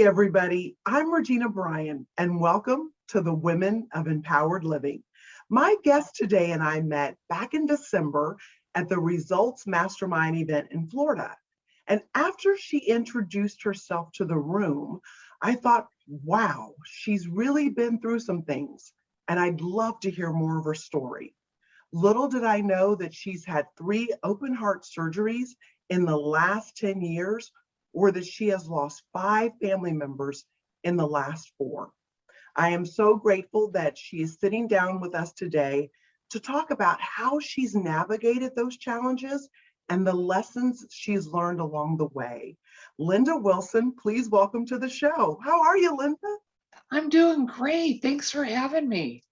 everybody. I'm Regina Bryan, and welcome to the Women of Empowered Living. My guest today and I met back in December at the Results Mastermind event in Florida. And after she introduced herself to the room, I thought, wow, she's really been through some things, and I'd love to hear more of her story. Little did I know that she's had 3 open heart surgeries in the last 10 years, or that she has lost 5 family members in the last 4. I am so grateful that she is sitting down with us today to talk about how she's navigated those challenges and the lessons she's learned along the way. Linda Wilson, please welcome to the show. How are you, Linda? I'm doing great. Thanks for having me.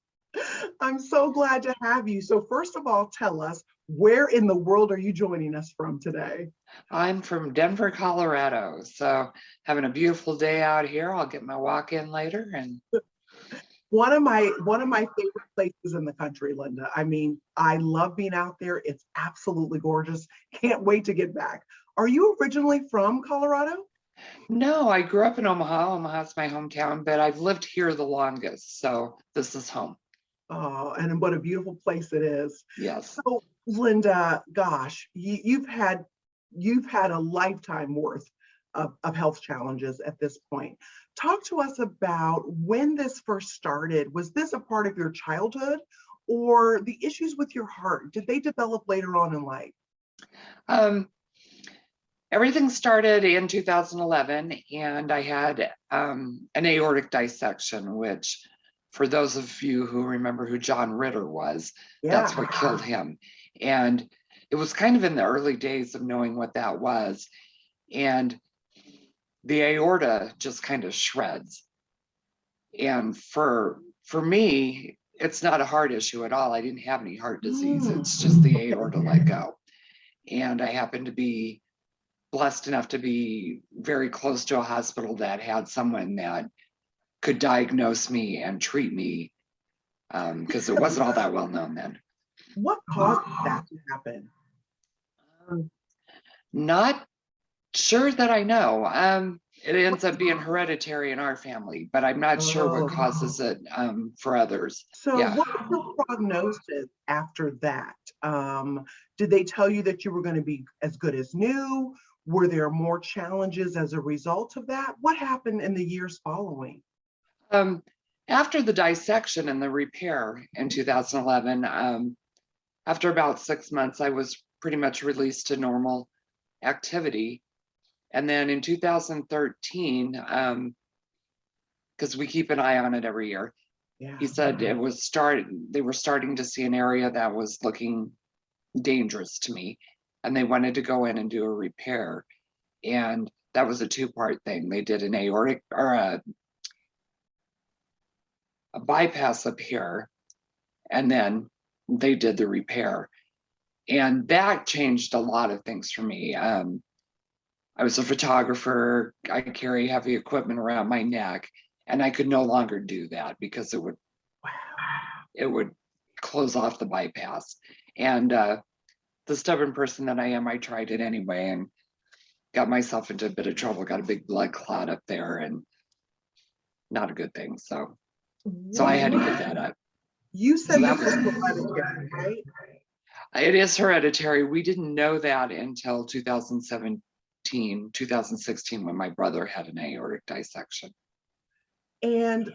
I'm so glad to have you. So first of all, tell us, where in the world are you joining us from today? I'm from Denver, Colorado. So having a beautiful day out here. I'll get my walk in later. And one of my favorite places in the country, Linda. I mean, I love being out there. It's absolutely gorgeous. Can't wait to get back. Are you originally from Colorado? no, I grew up in Omaha. Omaha's my hometown, but I've lived here the longest. So this is home. Oh, and what a beautiful place it is. Yes. So, Linda, gosh, you've had a lifetime worth of health challenges at this point. Talk to us about when this first started. Was this a part of your childhood, or the issues with your heart, did they develop later on in life? Everything started in 2011, and I had an aortic dissection, which, for those of you who remember who John Ritter was, that's what killed him. And it was kind of in the early days of knowing what that was. And the aorta just kind of shreds. And for me, it's not a heart issue at all. I didn't have any heart disease. It's just the aorta let go. And I happened to be blessed enough to be very close to a hospital that had someone that could diagnose me and treat me, because it wasn't all that well known then. What caused that to happen? Not sure that I know. It ends up being hereditary in our family, but I'm not sure what causes it for others. So Yeah. what was the prognosis after that? Did they tell you that you were going to be as good as new? Were there more challenges as a result of that? What happened in the years following? After the dissection and the repair in 2011, after about 6 months, I was pretty much released to normal activity. And then in 2013, because we keep an eye on it every year, he said they were starting to see an area that was looking dangerous to me, and they wanted to go in and do a repair. And that was a 2-part thing. They did an aortic, or a bypass up here, and then they did the repair. And that changed a lot of things for me. I was a photographer. I carry heavy equipment around my neck, and I could no longer do that because it would close off the bypass. And the stubborn person that I am, I tried it anyway and got myself into a bit of trouble, got a big blood clot up there, and not a good thing. So I had to give that up. You said that was hereditary, right? It is hereditary. We didn't know that until 2016, when my brother had an aortic dissection. And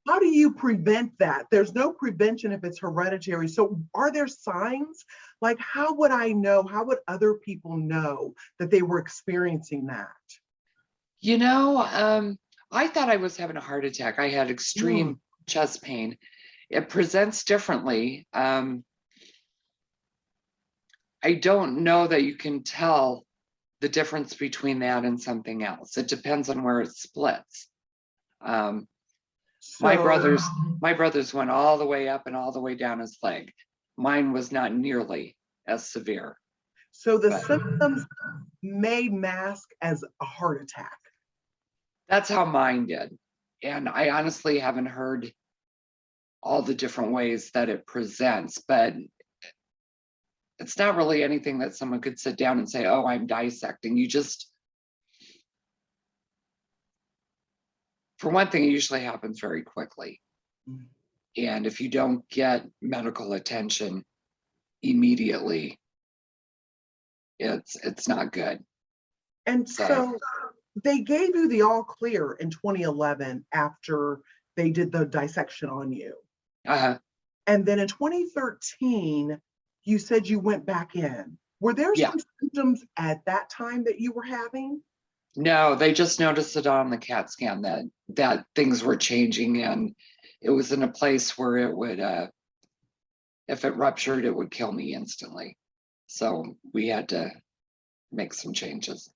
how do you prevent that? There's no prevention if it's hereditary. So are there signs? Like, how would I know? How would other people know that they were experiencing that? You know, I thought I was having a heart attack. I had extreme chest pain. It presents differently. I don't know that you can tell the difference between that and something else. It depends on where it splits. My brothers went all the way up and all the way down his leg. Mine was not nearly as severe. So the symptoms may mask as a heart attack. That's how mine did. And I honestly haven't heard all the different ways that it presents, but it's not really anything that someone could sit down and say, oh, I'm dissecting. for one thing, it usually happens very quickly. Mm. And if you don't get medical attention immediately, it's not good. And so they gave you the all clear in 2011 after they did the dissection on you. Uh-huh. And then in 2013, you said you went back in. Were there some symptoms at that time that you were having? No, they just noticed it on the CAT scan that things were changing, and it was in a place where it would, if it ruptured, it would kill me instantly. So we had to make some changes.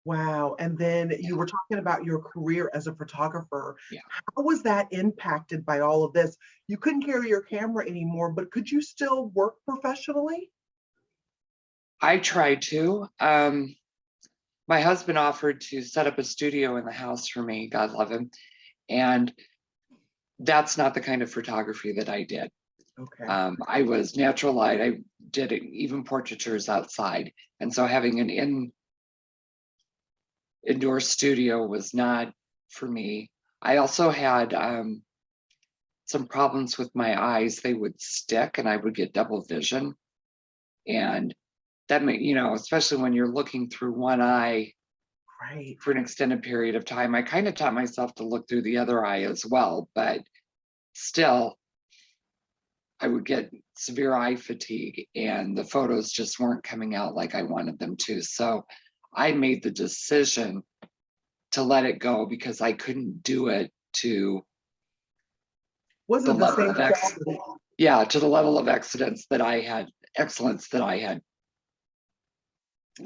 Wow. And then you were talking about your career as a photographer. Yeah. How was that impacted by all of this? You couldn't carry your camera anymore, but could you still work professionally? I tried to. My husband offered to set up a studio in the house for me, God love him. And that's not the kind of photography that I did. Okay. I was natural light. I did even portraitures outside. And so having an indoor studio was not for me. I also had some problems with my eyes. They would stick and I would get double vision. And that made, especially when you're looking through one eye Right. for an extended period of time, I kind of taught myself to look through the other eye as well, but still I would get severe eye fatigue and the photos just weren't coming out like I wanted them to. So I made the decision to let it go because I couldn't do it to the Wasn't the level same of quality. to the level of excellence that I had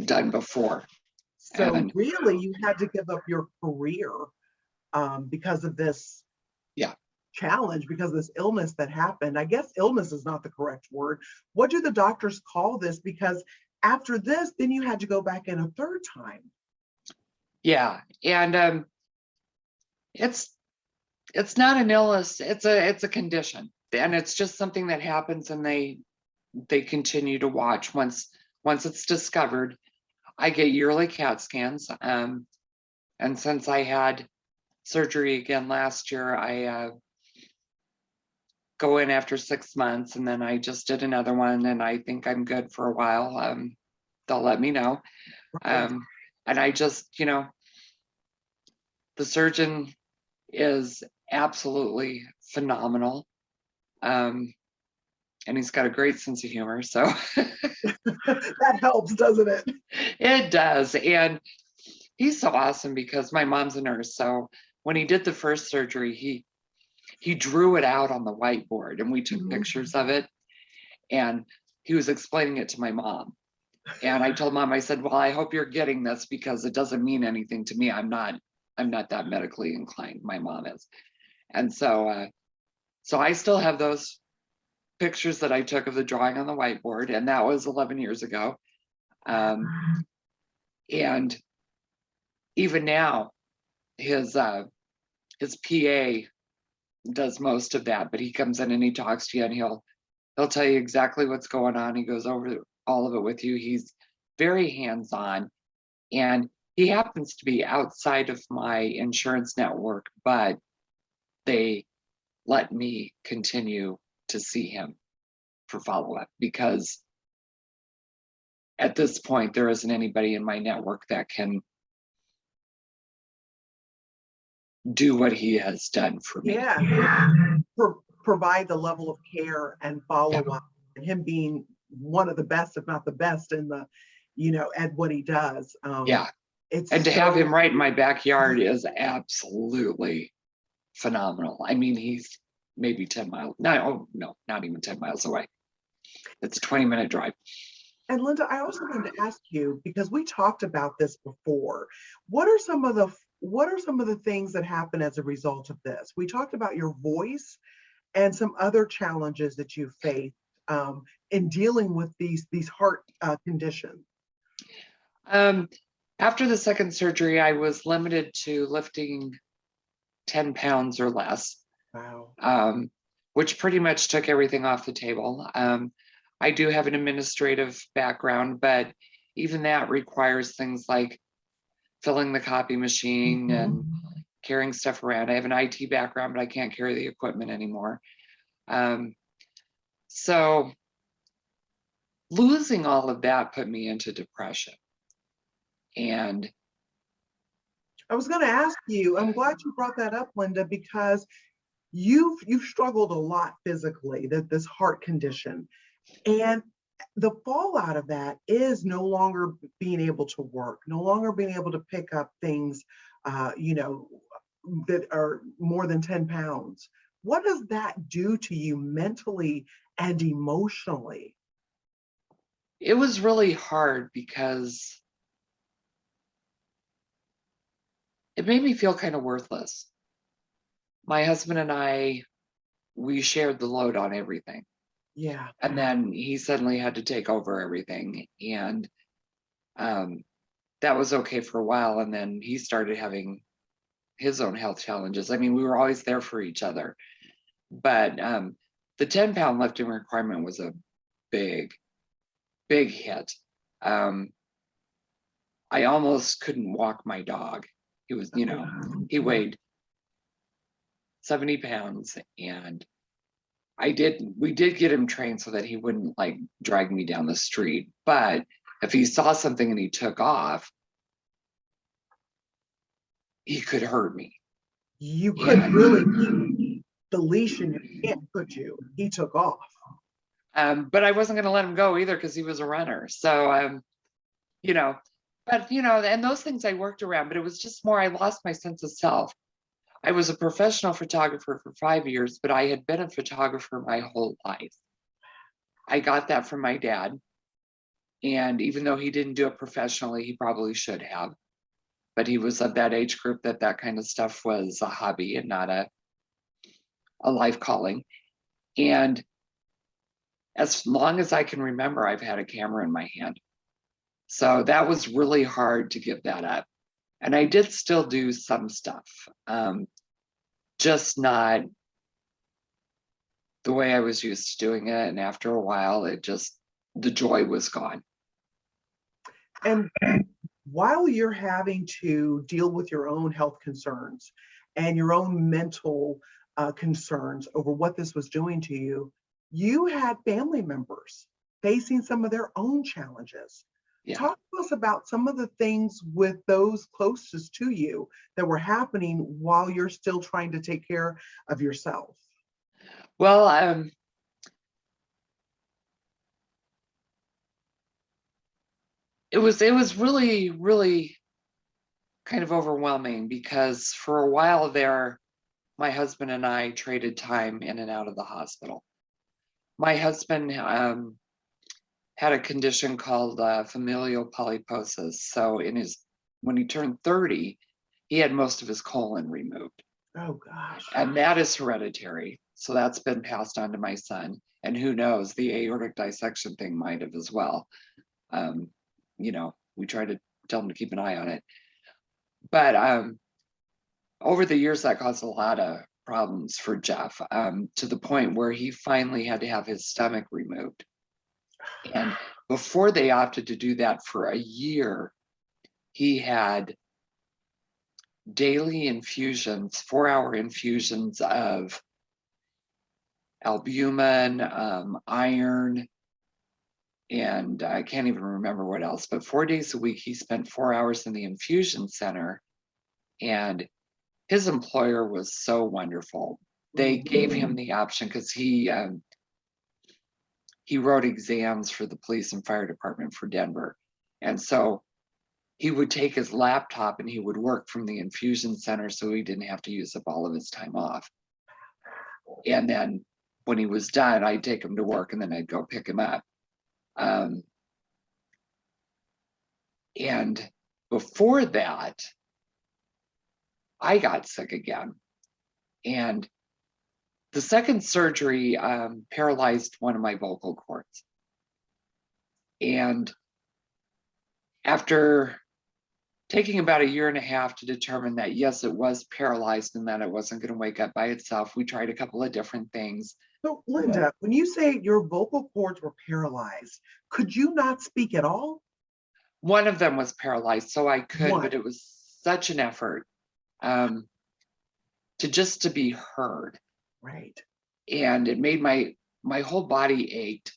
done before. So And really, you had to give up your career because of this challenge, because of this illness that happened. I guess illness is not the correct word. What do the doctors call this? Because after this, then you had to go back in a third time. yeah, and it's not an illness. It's a condition, and it's just something that happens, and they continue to watch once it's discovered. I get yearly CAT scans, and since I had surgery again last year, I go in after 6 months, and then I just did another one, and I think I'm good for a while. They'll let me know, and I just, the surgeon is absolutely phenomenal, and he's got a great sense of humor, so That helps, doesn't it? it does. And he's so awesome because my mom's a nurse, so when he did the first surgery, he drew it out on the whiteboard and we took pictures of it, and he was explaining it to my mom. And I told Mom, I said, well, I hope you're getting this because it doesn't mean anything to me. I'm not that medically inclined. My mom is. And so I still have those pictures that I took of the drawing on the whiteboard, and that was 11 years ago. And even now, his PA does most of that, but he comes in and he talks to you, and he'll tell you exactly what's going on. He goes over all of it with you. He's very hands-on, and he happens to be outside of my insurance network, but they let me continue to see him for follow-up because at this point, there isn't anybody in my network that can do what he has done for me. Provide the level of care and follow-up, and him being one of the best, if not the best, in the, at what he does. And to have him right in my backyard is absolutely phenomenal. I mean, he's maybe 10 miles. No, not even 10 miles away. It's a 20-minute drive. And Linda, I also wanted to ask you, because we talked about this before, what are some of the things that happen as a result of this? We talked about your voice and some other challenges that you face in dealing with these heart conditions. After the second surgery, I was limited to lifting 10 pounds or less. Wow. Which pretty much took everything off the table. I do have an administrative background, but even that requires things like filling the copy machine and carrying stuff around. I have an IT background, but I can't carry the equipment anymore. So losing all of that put me into depression. And I was going to ask you, I'm glad you brought that up, Linda, because you've struggled a lot physically, this heart condition. And the fallout of that is no longer being able to work, no longer being able to pick up things, that are more than 10 pounds. What does that do to you mentally and emotionally? it was really hard because it made me feel kind of worthless. My husband and I, we shared the load on everything. Yeah. And then he suddenly had to take over everything. And that was okay for a while. And then he started having his own health challenges. I mean, we were always there for each other. But the 10-pound lifting requirement was a big, big hit. I almost couldn't walk my dog. He was, he weighed 70 pounds, and we did get him trained so that he wouldn't like drag me down the street. But if he saw something and he took off, he could hurt me. You couldn't really keep the leash in your hand, could you? He took off. But I wasn't going to let him go either because he was a runner. So, and those things I worked around, but it was just more, I lost my sense of self. I was a professional photographer for 5 years, but I had been a photographer my whole life. I got that from my dad. And even though he didn't do it professionally, he probably should have. But he was of that age group that kind of stuff was a hobby and not a life calling. And as long as I can remember, I've had a camera in my hand. So that was really hard to give that up. And I did still do some stuff, just not the way I was used to doing it. And after a while, the joy was gone. And while you're having to deal with your own health concerns and your own mental concerns over what this was doing to you, you had family members facing some of their own challenges. Yeah. Talk to us about some of the things with those closest to you that were happening while you're still trying to take care of yourself. Well, it was really, really kind of overwhelming because for a while there, my husband and I traded time in and out of the hospital. My husband had a condition called familial polyposis. So when he turned 30, he had most of his colon removed. Oh gosh. And that is hereditary. So that's been passed on to my son. And who knows, the aortic dissection thing might have as well. We try to tell him to keep an eye on it. But over the years, that caused a lot of problems for Jeff, to the point where he finally had to have his stomach removed. And before they opted to do that for a year, he had daily infusions, 4-hour infusions of albumin, iron, and I can't even remember what else, but 4 days a week, he spent 4 hours in the infusion center. And his employer was so wonderful. They gave him the option because he wrote exams for the police and fire department for Denver. And so he would take his laptop and he would work from the infusion center so he didn't have to use up all of his time off. And then when he was done, I'd take him to work and then I'd go pick him up. And before that, I got sick again. And the second surgery paralyzed one of my vocal cords. And after taking about 1.5 years to determine that, yes, it was paralyzed and that it wasn't going to wake up by itself, we tried a couple of different things. So, Linda, when you say your vocal cords were paralyzed, could you not speak at all? One of them was paralyzed, so I could, but it was such an effort. just to be heard. Right. And it made my whole body ached.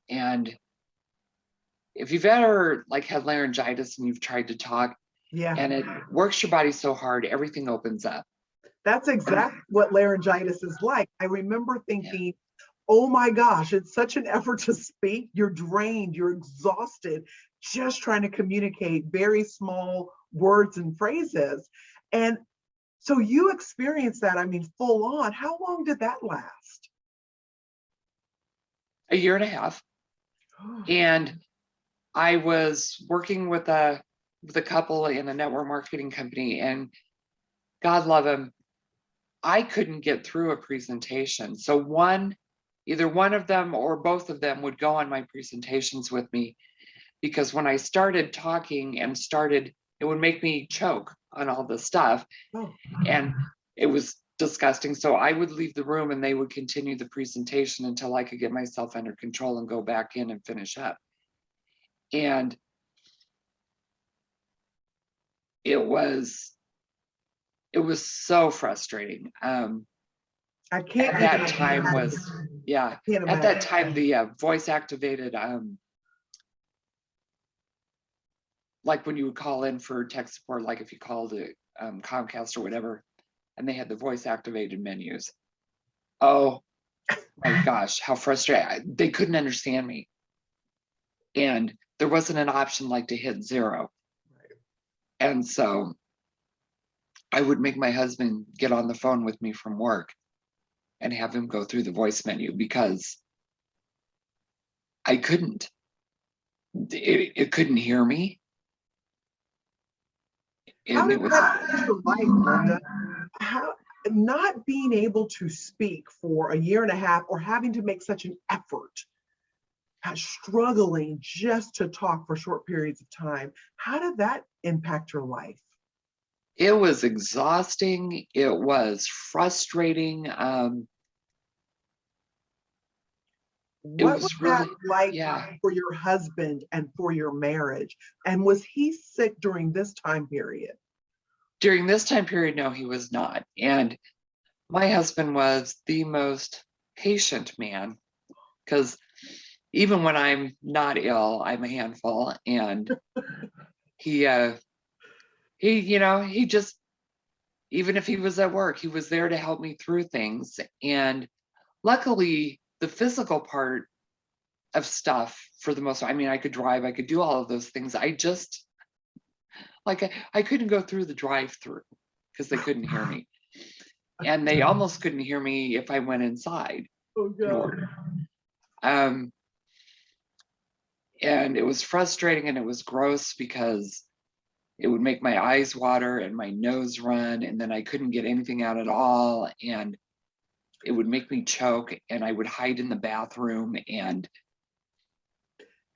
And if you've ever like had laryngitis and you've tried to talk, Yeah. and it works your body so hard, everything opens up. That's exactly what laryngitis is like. I remember thinking, oh my gosh, it's such an effort to speak. You're drained, you're exhausted, just trying to communicate very small words and phrases. And so you experienced that, I mean, full on. How long did that last? A year and a half. And I was working with a couple in a network marketing company, and God love him, I couldn't get through a presentation. So either one of them or both of them would go on my presentations with me, because when I started talking it would make me choke on all the stuff. Oh. And it was disgusting. So I would leave the room and they would continue the presentation until I could get myself under control and go back in and finish up. And it was so frustrating. I can't. At that time was, yeah, at that time, the voice activated, like when you would call in for tech support, like if you called it Comcast or whatever, and they had the voice activated menus. Oh my gosh, how frustrating. They couldn't understand me. And there wasn't an option like to hit 0. And so I would make my husband get on the phone with me from work and have him go through the voice menu, because I couldn't. It couldn't hear me. How did that affect your life, Linda? How, not being able to speak for a year and a half, or having to make such an effort, struggling just to talk for short periods of time, how did that impact your life? It was exhausting. It was frustrating. What was that like for your husband and for your marriage? And was he sick during this time period? During this time period, no, he was not. And my husband was the most patient man, because even when I'm not ill, I'm a handful. And he just, even if he was at work, he was there to help me through things. And luckily, the physical part of stuff, for the most, I mean, I could drive, I could do all of those things. I just, like, I couldn't go through the drive-through because they couldn't hear me. And they almost couldn't hear me if I went inside. Oh, God. And it was frustrating and it was gross, because it would make my eyes water and my nose run, and then I couldn't get anything out at all. And it would make me choke, and I would hide in the bathroom. And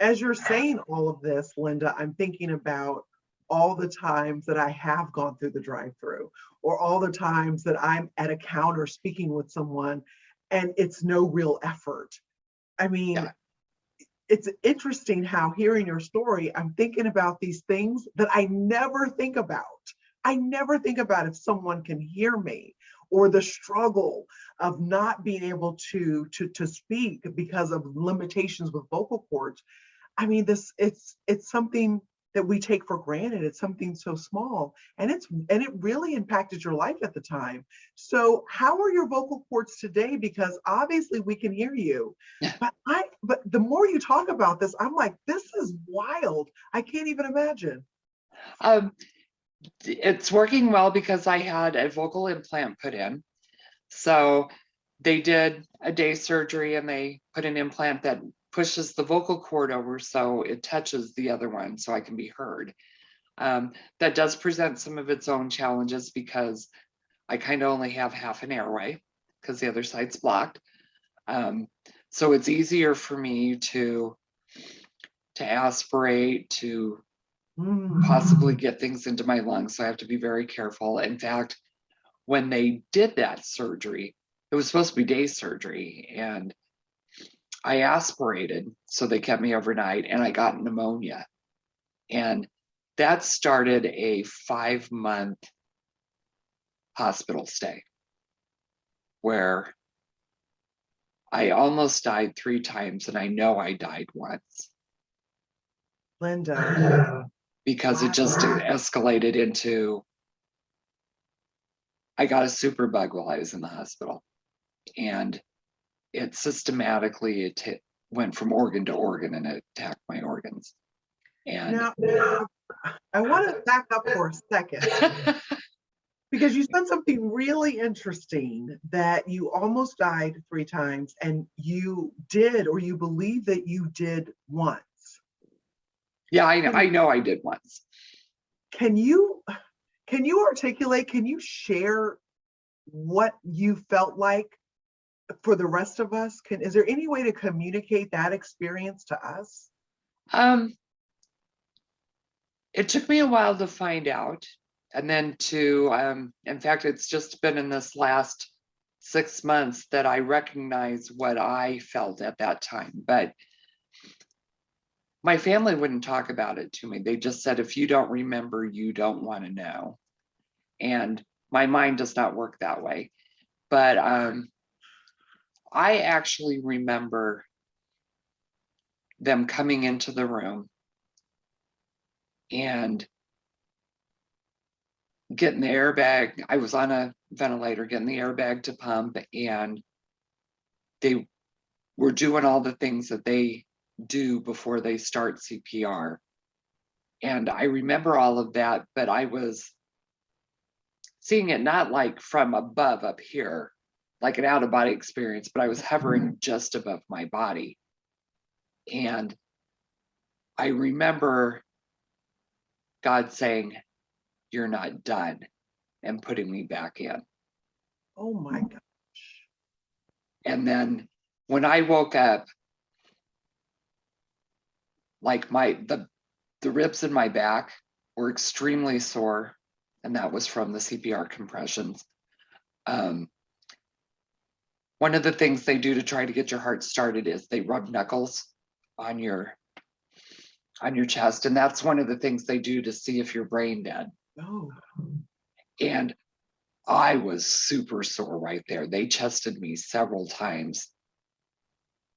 as you're saying all of this, Linda, I'm thinking about all the times that I have gone through the drive-through, or all the times that I'm at a counter speaking with someone and it's no real effort. I mean, it's interesting how, hearing your story, I'm thinking about these things that I never think about. I never think about if someone can hear me, or the struggle of not being able to speak because of limitations with vocal cords. I mean, it's something that we take for granted. It's something so small, and it really impacted your life at the time. So how are your vocal cords today? Because obviously we can hear you, but the more you talk about this, I'm like, this is wild. I can't even imagine. It's working well, because I had a vocal implant put in. So they did a day surgery and they put an implant that pushes the vocal cord over so it touches the other one so I can be heard. That does present some of its own challenges, because I kind of only have half an airway because the other side's blocked. So it's easier for me to aspirate, to possibly get things into my lungs. So I have to be very careful. In fact, when they did that surgery, it was supposed to be day surgery, and I aspirated, so they kept me overnight, and I got pneumonia. And that started a 5-month hospital stay where I almost died 3 times, and I know I died once. Linda. Because it just escalated into, I got a super bug while I was in the hospital, and it systematically went from organ to organ and it attacked my organs. And now, I want to back up for a second because you said something really interesting, that you almost died 3 times, and you did, or you believe that you did once. yeah, I know I did once. Can you articulate, can you share what you felt like for the rest of us? Is there any way to communicate that experience to us? It took me a while to find out, and then to, in fact, it's just been in this last 6 months that I recognize what I felt at that time. But my family wouldn't talk about it to me. They just said, if you don't remember, you don't want to know. And my mind does not work that way. But I actually remember them coming into the room and getting the airbag. I was on a ventilator, getting the airbag to pump, and they were doing all the things that they do before they start CPR. And I remember all of that, but I was seeing it not like from above up here, like an out-of-body experience, but I was hovering just above my body. And I remember God saying, "You're not done," and putting me back in. Oh my gosh. And then when I woke up, like the ribs in my back were extremely sore, and that was from the CPR compressions. One of the things they do to try to get your heart started is they rub knuckles on your chest, and that's one of the things they do to see if you're brain dead. Oh. And I was super sore right there. They tested me several times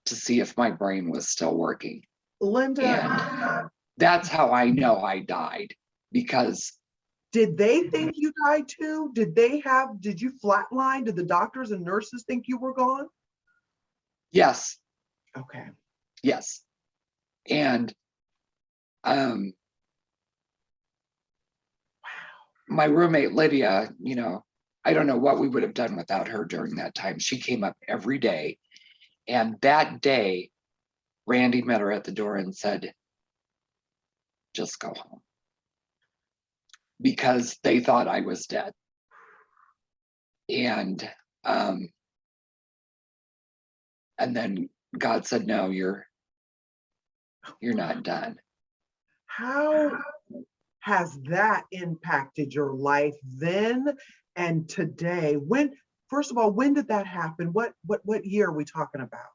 to see if my brain was still working. Linda. And that's how I know I died, because did they think you died too? Did you flatline? Did the doctors and nurses think you were gone? Yes. Okay. Yes. And wow. My roommate Lydia, I don't know what we would have done without her during that time. She came up every day. And that day, Randy met her at the door and said, "Just go home," because they thought I was dead. And then God said, "No, you're not done." How has that impacted your life then and today? First of all, when did that happen? What year are we talking about?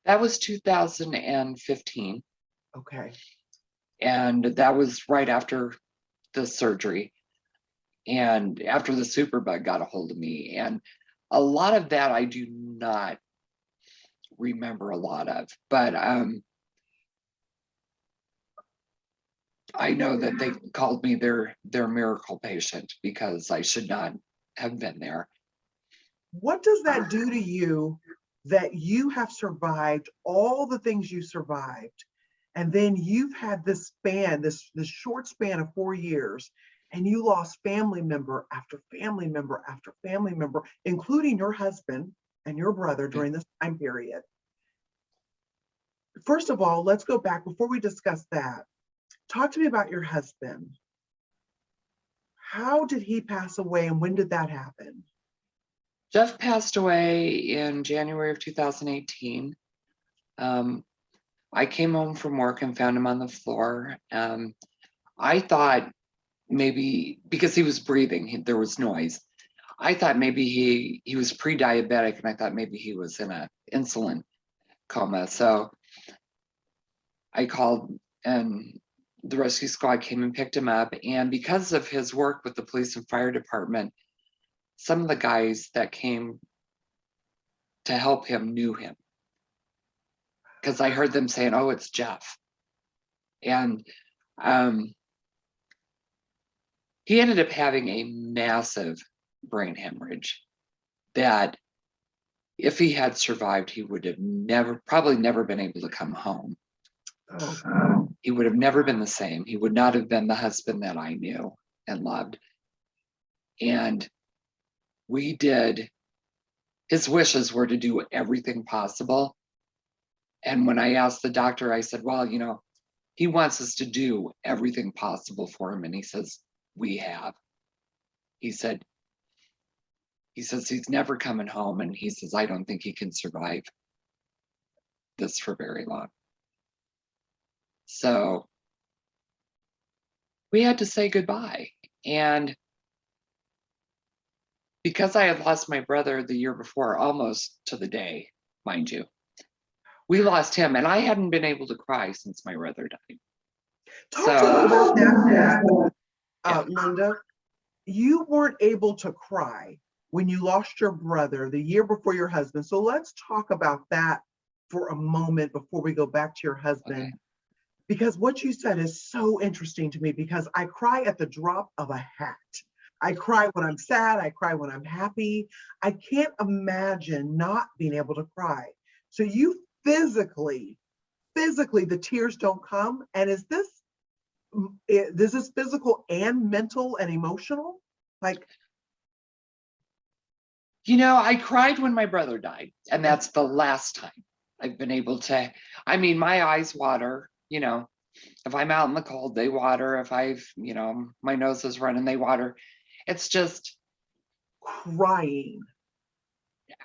That was 2015. Okay. And that was right after the surgery, and after the superbug got a hold of me. And a lot of that I do not remember a lot of, but I know that they called me their miracle patient because I should not have been there. What does that do to you, that you have survived all the things you survived, and then you've had this span, this short span of 4 years, and you lost family member after family member after family member, including your husband and your brother during this time period? First of all, let's go back before we discuss that. Talk to me about your husband. How did he pass away, and when did that happen? Jeff passed away in January of 2018. I came home from work and found him on the floor. I thought maybe, because he was breathing, there was noise. I thought maybe he was pre-diabetic, and I thought maybe he was in an insulin coma. So I called, and the rescue squad came and picked him up. And because of his work with the police and fire department, some of the guys that came to help him knew him, because I heard them saying, "Oh, it's Jeff." And he ended up having a massive brain hemorrhage that if he had survived, he would have probably never been able to come home. Oh. He would have never been the same. He would not have been the husband that I knew and loved. And his wishes were to do everything possible. And when I asked the doctor, I said, well, he wants us to do everything possible for him. And he says, we have. He says he's never coming home. And he says, I don't think he can survive this for very long. So we had to say goodbye. And because I had lost my brother the year before, almost to the day, mind you, we lost him, and I hadn't been able to cry since my brother died. Talk to us about that, Yeah. Linda. You weren't able to cry when you lost your brother the year before your husband. So let's talk about that for a moment before we go back to your husband. Okay. Because what you said is so interesting to me, because I cry at the drop of a hat. I cry when I'm sad. I cry when I'm happy. I can't imagine not being able to cry. So you physically, the tears don't come. And is this physical and mental and emotional? Like, I cried when my brother died, and that's the last time I've been able to. I mean, my eyes water, if I'm out in the cold, they water. If my nose is running, they water. It's just crying.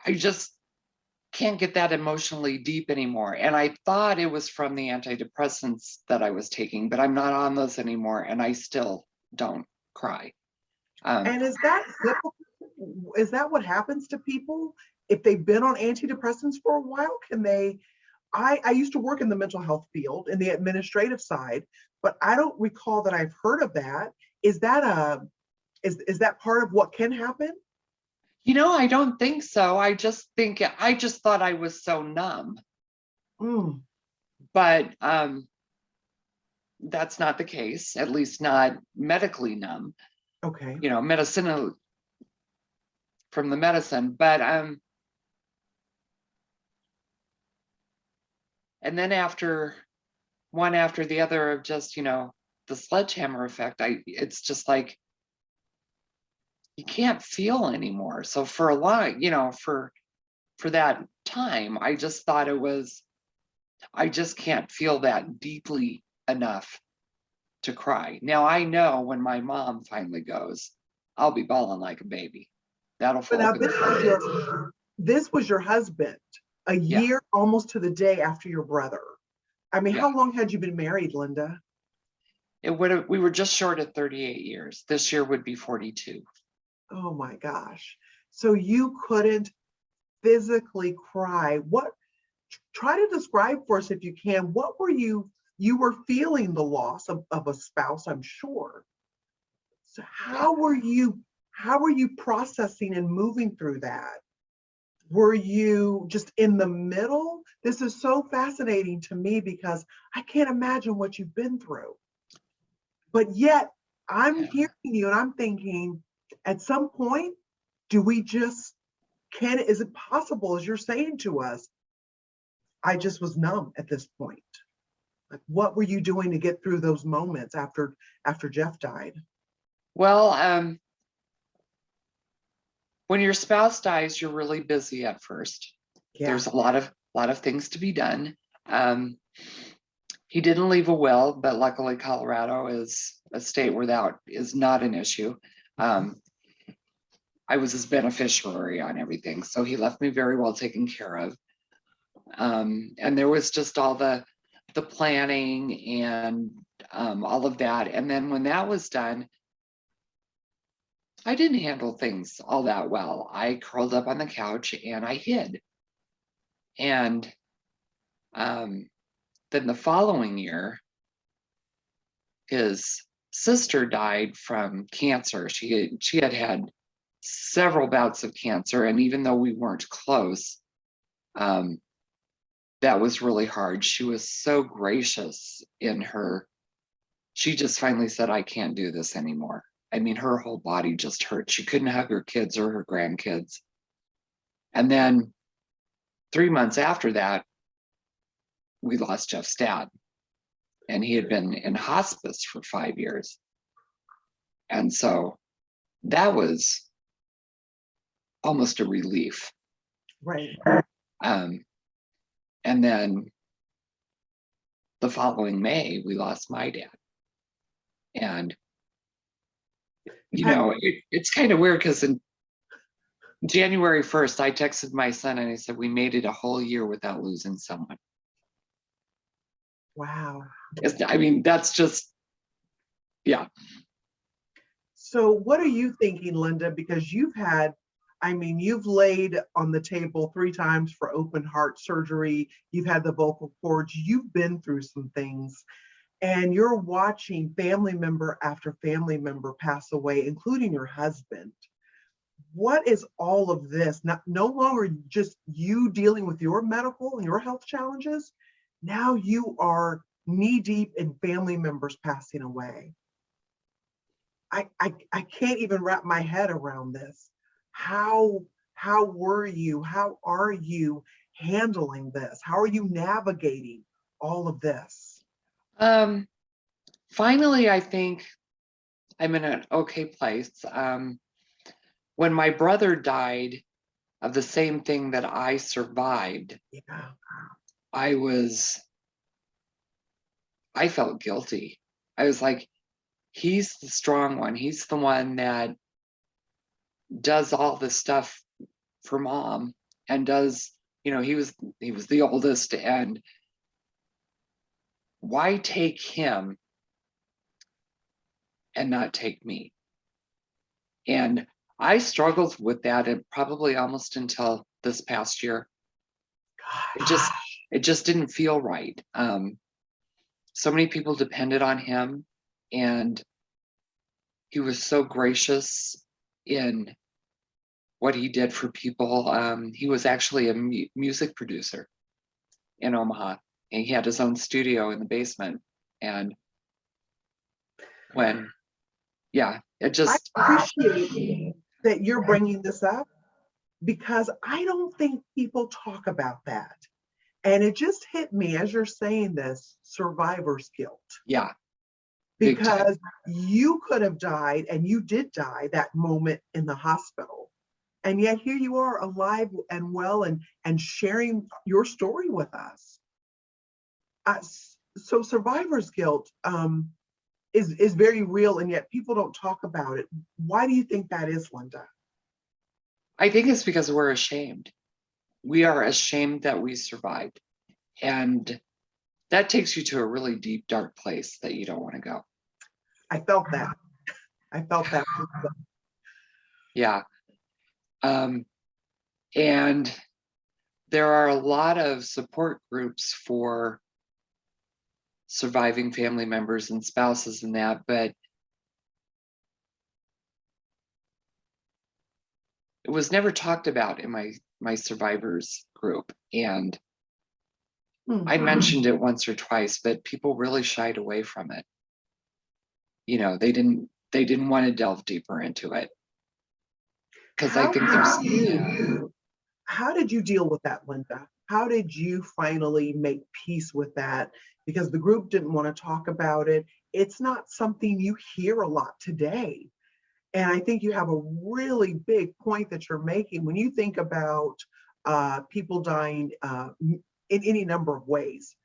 I just can't get that emotionally deep anymore. And I thought it was from the antidepressants that I was taking, but I'm not on those anymore, and I still don't cry. And is that what happens to people if they've been on antidepressants for a while? Can they? I used to work in the mental health field in the administrative side, but I don't recall that I've heard of that. Is that part of what can happen? I don't think so. I just thought I was so numb. But that's not the case, at least not medically numb. Okay. Medicinal from the medicine. But and then after the other of just, the sledgehammer effect, it's just like you can't feel anymore. So for a long, for that time, I just thought I just can't feel that deeply enough to cry. Now I know when my mom finally goes, I'll be bawling like a baby. That'll fall. But now this was your husband a year almost to the day after your brother. I mean, how long had you been married, Linda? We were just short of 38 years. This year would be 42. Oh my gosh. So you couldn't physically cry. Try to describe for us, if you can, what were you were feeling the loss of a spouse, I'm sure. So how were you processing and moving through that? Were you just in the middle? This is so fascinating to me because I can't imagine what you've been through. But yet I'm hearing you and I'm thinking, at some point, is it possible, as you're saying to us, I just was numb at this point? Like, what were you doing to get through those moments after Jeff died? Well, when your spouse dies, you're really busy at first. Yeah. There's a lot of things to be done. He didn't leave a will, but luckily Colorado is a state where that is not an issue. I was his beneficiary on everything, so he left me very well taken care of. And there was just all the planning and all of that. And then when that was done, I didn't handle things all that well. I curled up on the couch and I hid. And then the following year, his sister died from cancer. She had several bouts of cancer. And even though we weren't close, that was really hard. She was so gracious in her. She just finally said, I can't do this anymore. I mean, her whole body just hurt. She couldn't hug her kids or her grandkids. And then 3 months after that, we lost Jeff's dad. And he had been in hospice for 5 years. And so that was almost a relief. Right. And then the following May, we lost my dad. And, you know, it's kind of weird because in January 1st, I texted my son and I said, we made it a whole year without losing someone. Wow. I mean, that's just, yeah. So what are you thinking, Linda? Because you've had, I mean, you've laid on the table 3 times for open heart surgery. You've had the vocal cords. You've been through some things. And you're watching family member after family member pass away, including your husband. What is all of this? No longer just you dealing with your medical and your health challenges. Now you are knee deep in family members passing away. I can't even wrap my head around this. How were you? How are you handling this? How are you navigating all of this? Finally, I think I'm in an okay place. When my brother died of the same thing that I survived, Yeah. I felt guilty. I was like, he's the strong one. He's the one that does all this stuff for mom and does, you know, he was the oldest, and why take him and not take me? And I struggled with that and probably almost until this past year. It just didn't feel right. So many people depended on him, and he was so gracious in what he did for people. He was actually a music producer in Omaha, and he had his own studio in the basement. And when, yeah, it just. I appreciate that you're bringing this up, because I don't think people talk about that. And it just hit me as you're saying this, survivor's guilt. Yeah. Because you could have died, and you did die that moment in the hospital. And yet here you are, alive and well, and sharing your story with us. So survivor's guilt is very real, and yet people don't talk about it. Why do you think that is, Linda? I think it's because we're ashamed. We are ashamed that we survived. And that takes you to a really deep, dark place that you don't want to go. I felt that. Yeah. And there are a lot of support groups for surviving family members and spouses and that, but it was never talked about in my survivors group. And I mentioned it once or twice, but people really shied away from it. You know, they didn't want to delve deeper into it. Because I think how did you deal with that, Linda? How did you finally make peace with that? Because the group didn't want to talk about it. It's not something you hear a lot today. And I think you have a really big point that you're making when you think about people dying in any number of ways,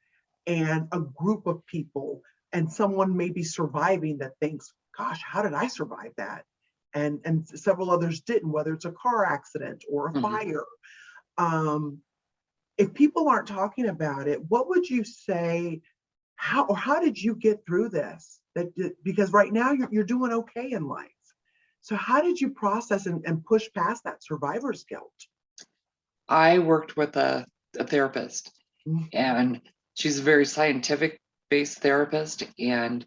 and a group of people, and someone may be surviving that thinks, gosh, how did I survive that? And several others didn't, whether it's a car accident or a fire. If people aren't talking about it, what would you say, how did you get through this? Because right now you're doing okay in life. So how did you process and push past that survivor's guilt? I worked with a therapist, and she's a very scientific based therapist, and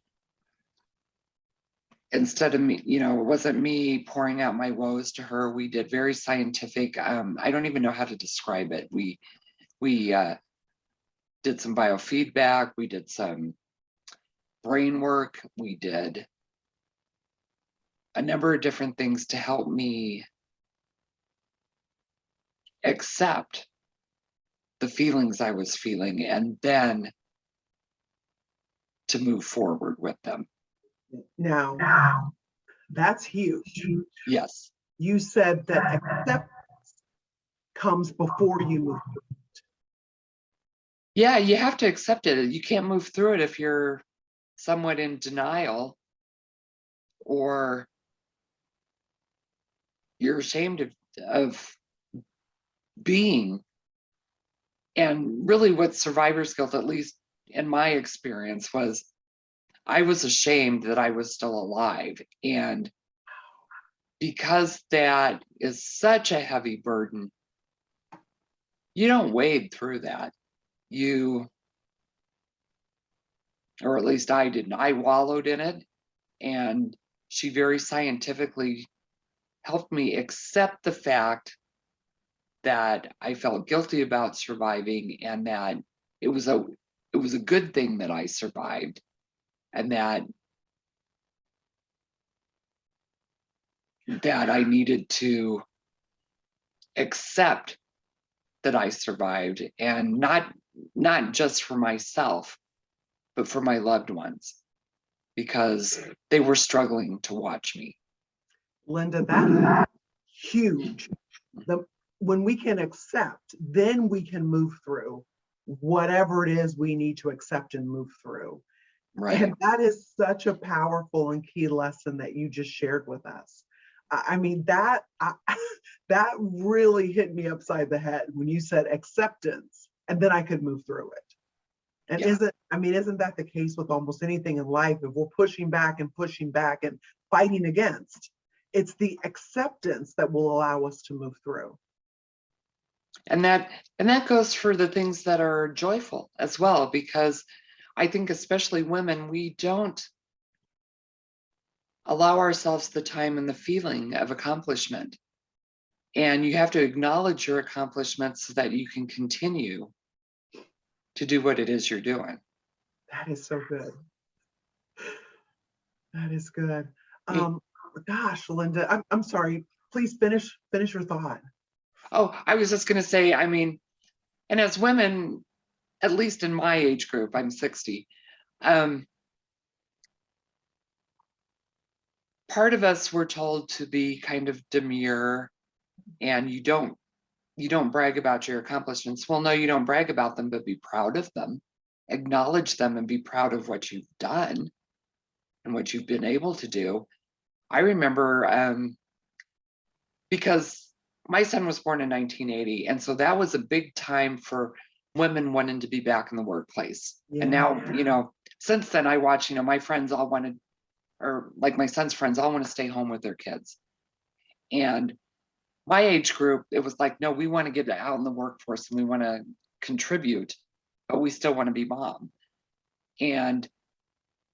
instead of me, it wasn't me pouring out my woes to her. We did very scientific, I don't even know how to describe it. We did some biofeedback, we did some brain work, we did a number of different things to help me accept the feelings I was feeling and then to move forward with them. Now, that's huge. Yes. You said that acceptance comes before you move through. Yeah, you have to accept it. You can't move through it if you're somewhat in denial or you're ashamed of being. And really what survivor's guilt, at least in my experience, was I was ashamed that I was still alive. And because that is such a heavy burden, you don't wade through that. Or at least I didn't. I wallowed in it, and she very scientifically helped me accept the fact that I felt guilty about surviving and that it was a good thing that I survived, and that I needed to accept that I survived, and not just for myself, but for my loved ones, because they were struggling to watch me. Linda, that is huge. When we can accept, then we can move through whatever it is we need to accept and move through. Right. And that is such a powerful and key lesson that you just shared with us. I mean, that really hit me upside the head when you said acceptance, and then I could move through it. And Yeah. isn't that the case with almost anything in life? If we're pushing back and fighting against, it's the acceptance that will allow us to move through. And that goes for the things that are joyful as well, because I think especially women, we don't allow ourselves the time and the feeling of accomplishment. And you have to acknowledge your accomplishments so that you can continue to do what it is you're doing. That is so good. That is good. Gosh, Linda, I'm sorry. Please finish your thought. Oh, I was just going to say, I mean, and as women, at least in my age group, I'm 60, part of us were told to be kind of demure, and you don't brag about your accomplishments. Well, no, you don't brag about them, but be proud of them, acknowledge them, and be proud of what you've done and what you've been able to do. I remember because my son was born in 1980, and so that was a big time for women wanting to be back in the workplace. Yeah. And now, since then I watch, my friends all wanted, or like my son's friends all want to stay home with their kids. And my age group, it was like, no, we want to get out in the workforce and we want to contribute, but we still want to be mom. And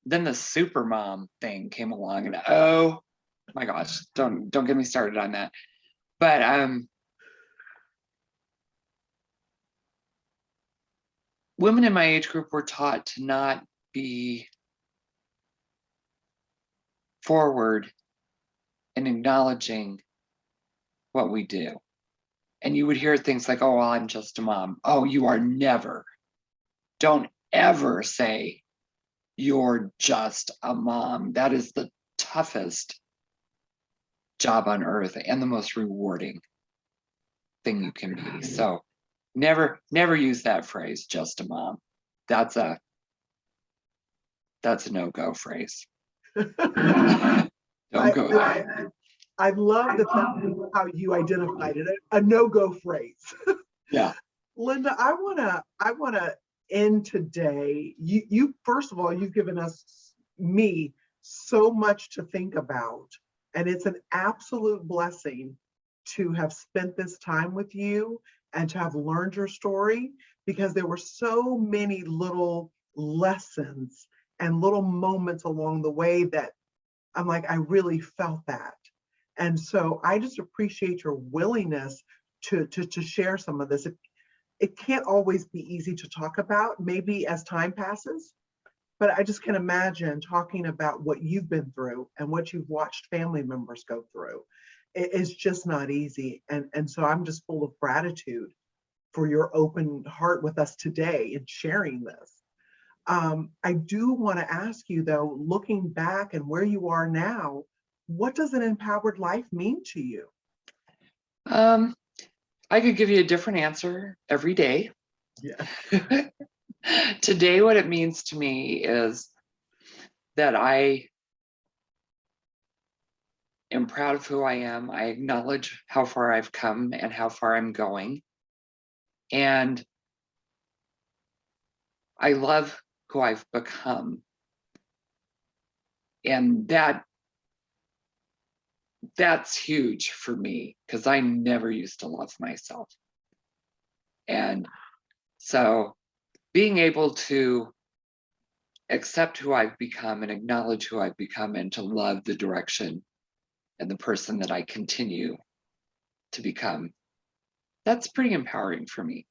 then the super mom thing came along, and oh my gosh, don't get me started on that. But women in my age group were taught to not be forward in acknowledging what we do. And you would hear things like, oh, well, I'm just a mom. Oh, you are never. Don't ever say you're just a mom. That is the toughest job on earth and the most rewarding thing you can be. So never use that phrase, just a mom. That's a no-go phrase. Don't go there. I love how you identified it, a no-go phrase. Yeah. Linda, I wanna end today. You first of all, you've given me so much to think about. And it's an absolute blessing to have spent this time with you and to have learned your story, because there were so many little lessons and little moments along the way that I'm like, I really felt that. And so I just appreciate your willingness to share some of this. It can't always be easy to talk about, maybe as time passes, but I just can imagine talking about what you've been through and what you've watched family members go through. It's just not easy. And so I'm just full of gratitude for your open heart with us today in sharing this. I do want to ask you though, looking back and where you are now, what does an empowered life mean to you? I could give you a different answer every day. Yeah. Today, what it means to me is that I am proud of who I am. I acknowledge how far I've come and how far I'm going. And I love who I've become. And that's huge for me because I never used to love myself. And so being able to accept who I've become and acknowledge who I've become and to love the direction and the person that I continue to become, that's pretty empowering for me.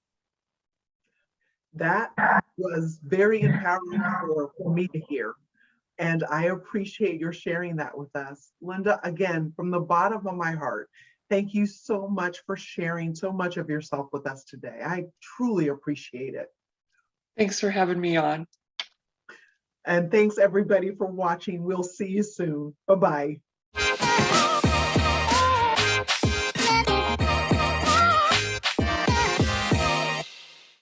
That was very empowering for me to hear. And I appreciate your sharing that with us. Linda, again, from the bottom of my heart, thank you so much for sharing so much of yourself with us today. I truly appreciate it. Thanks for having me on. And thanks everybody for watching. We'll see you soon. Bye-bye.